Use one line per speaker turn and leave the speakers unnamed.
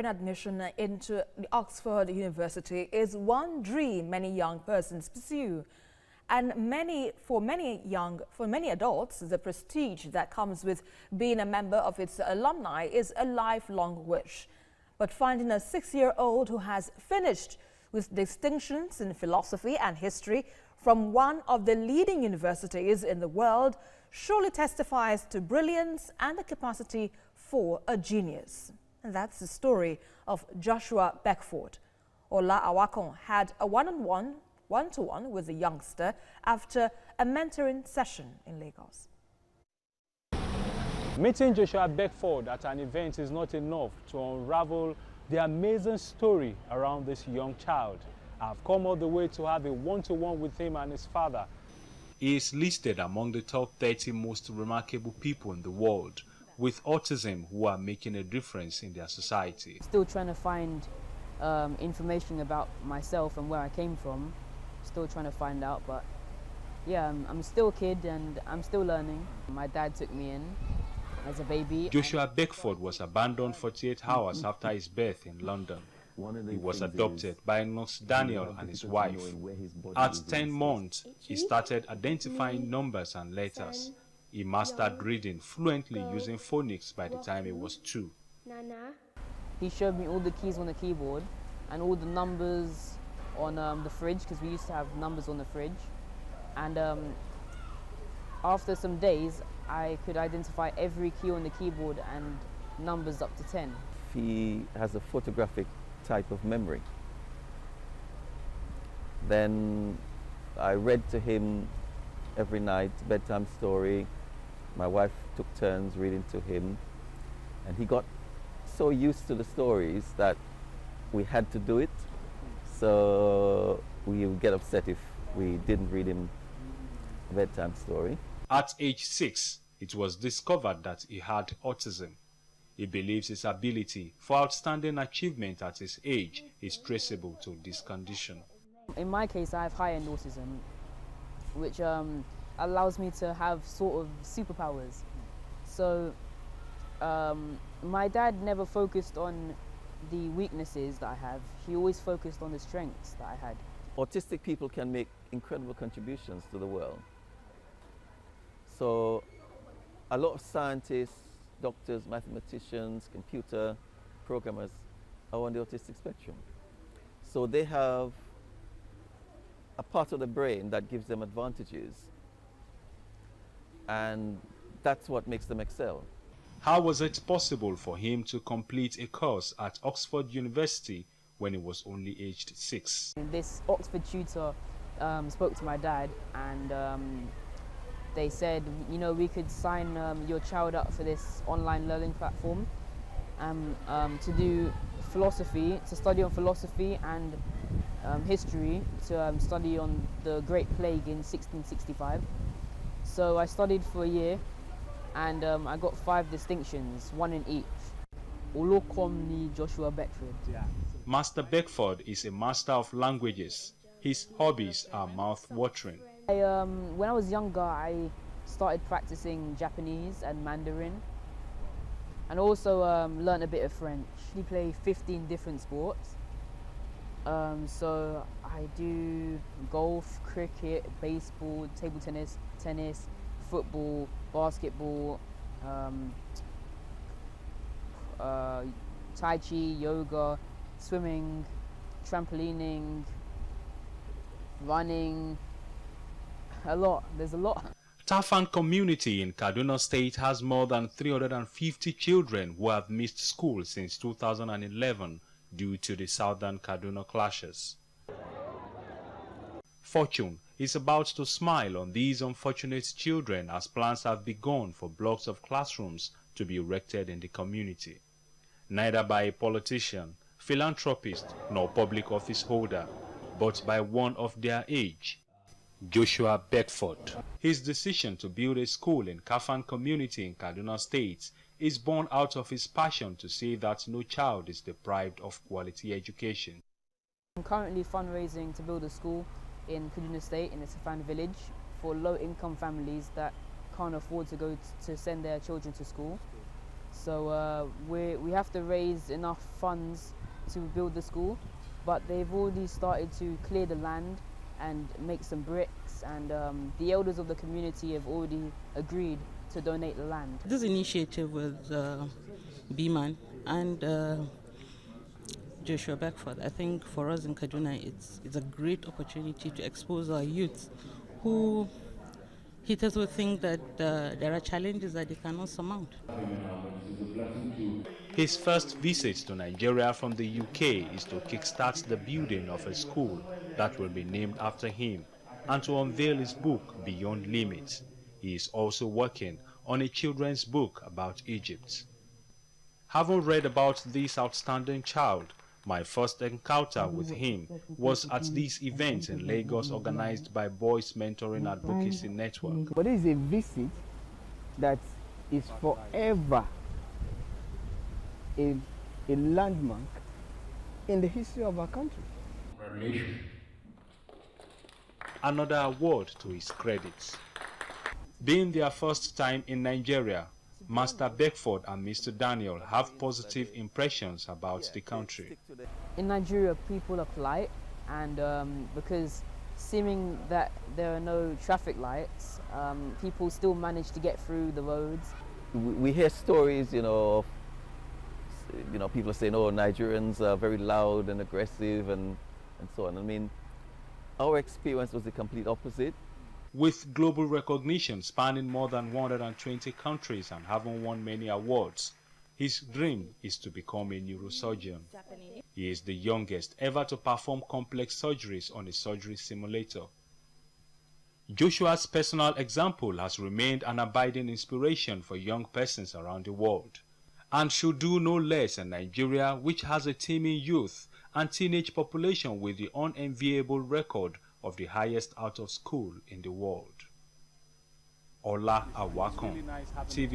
Admission into the Oxford University is one dream many young persons pursue, and for many adults, the prestige that comes with being a member of its alumni is a lifelong wish. But finding a 6-year-old who has finished with distinctions in philosophy and history from one of the leading universities in the world surely testifies to brilliance and the capacity for a genius. And that's the story of Joshua Beckford. Awakan had a one-to-one with the youngster after a mentoring session in Lagos.
Meeting Joshua Beckford at an event is not enough to unravel the amazing story around this young child. I've come all the way to have a one-to-one with him and his father. He is listed among the top 30 most remarkable people in the world with autism who are making a difference in their society.
Still trying to find information about myself and where I came from. Still trying to find out, but yeah, I'm still a kid and I'm still learning. My dad took me in as a baby.
Joshua Beckford was abandoned 48 hours after his birth in London. He was adopted by nurse Daniel and his wife. At 10 months, he started identifying numbers and letters. He mastered reading fluently using phonics by the time he was 2.
He showed me all the keys on the keyboard and all the numbers on the fridge, because we used to have numbers on the fridge. And after some days, I could identify every key on the keyboard and numbers up to 10.
He has a photographic type of memory. Then I read to him every night, bedtime story. My wife took turns reading to him, and he got so used to the stories that we had to do it. So we would get upset if we didn't read him a bedtime story.
At age 6, it was discovered that he had autism. He believes his ability for outstanding achievement at his age is traceable to this condition.
In my case, I have high-end autism, which allows me to have sort of superpowers. So my dad never focused on the weaknesses that I have. He always focused on the strengths that I had.
Autistic people can make incredible contributions to the world. So a lot of scientists, doctors, mathematicians, computer programmers are on the autistic spectrum. So they have a part of the brain that gives them advantages, and that's what makes them excel.
How was it possible for him to complete a course at Oxford University when he was only aged 6?
This Oxford tutor spoke to my dad, and they said, you know, we could sign your child up for this online learning platform to do philosophy, to study on philosophy and history, to study on the Great Plague in 1665. So I studied for a year, and I got 5 distinctions, 1 in each. Awakan Joshua Beckford.
Master Beckford is a master of languages. His hobbies are mouth-watering.
When I was younger, I started practicing Japanese and Mandarin, and also learned a bit of French. We play 15 different sports. So I do golf, cricket, baseball, table tennis, football, basketball, Tai Chi, yoga, swimming, trampolining, running. A lot. There's a lot.
Tafan community in Kaduna State has more than 350 children who have missed school since 2011 due to the southern Kaduna clashes. Fortune is about to smile on these unfortunate children as plans have begun for blocks of classrooms to be erected in the community. Neither by a politician, philanthropist, nor public office holder, but by one of their age, Joshua Beckford. His decision to build a school in Kafan community in Kaduna State is born out of his passion to see that no child is deprived of quality education.
I'm currently fundraising to build a school in Kaduna State in a Safan village for low-income families that can't afford to send their children to school. So we have to raise enough funds to build the school, but they've already started to clear the land and make some bricks, and the elders of the community have already agreed to donate the land.
This initiative with B-Man and Joshua Beckford, I think for us in Kaduna, it's a great opportunity to expose our youth who hitherto would think that there are challenges that they cannot surmount.
His first visit to Nigeria from the UK is to kickstart the building of a school that will be named after him and to unveil his book, Beyond Limits. He is also working on a children's book about Egypt. Having read about this outstanding child, my first encounter with him was at these events in Lagos organized by Boys Mentoring Advocacy Network.
But this is a visit that is forever a landmark in the history of our country.
Another award to his credit. Being their first time in Nigeria, Master Beckford and Mr. Daniel have positive impressions about the country.
In Nigeria, people are polite, and because seeming that there are no traffic lights, people still manage to get through the roads.
We hear stories, of people saying, oh, Nigerians are very loud and aggressive and so on. I mean, our experience was the complete opposite.
With global recognition spanning more than 120 countries and having won many awards, his dream is to become a neurosurgeon. He is the youngest ever to perform complex surgeries on a surgery simulator. Joshua's personal example has remained an abiding inspiration for young persons around the world, and should do no less in Nigeria, which has a teeming youth and teenage population with the unenviable record of the highest out of school in the world. Awakan, TV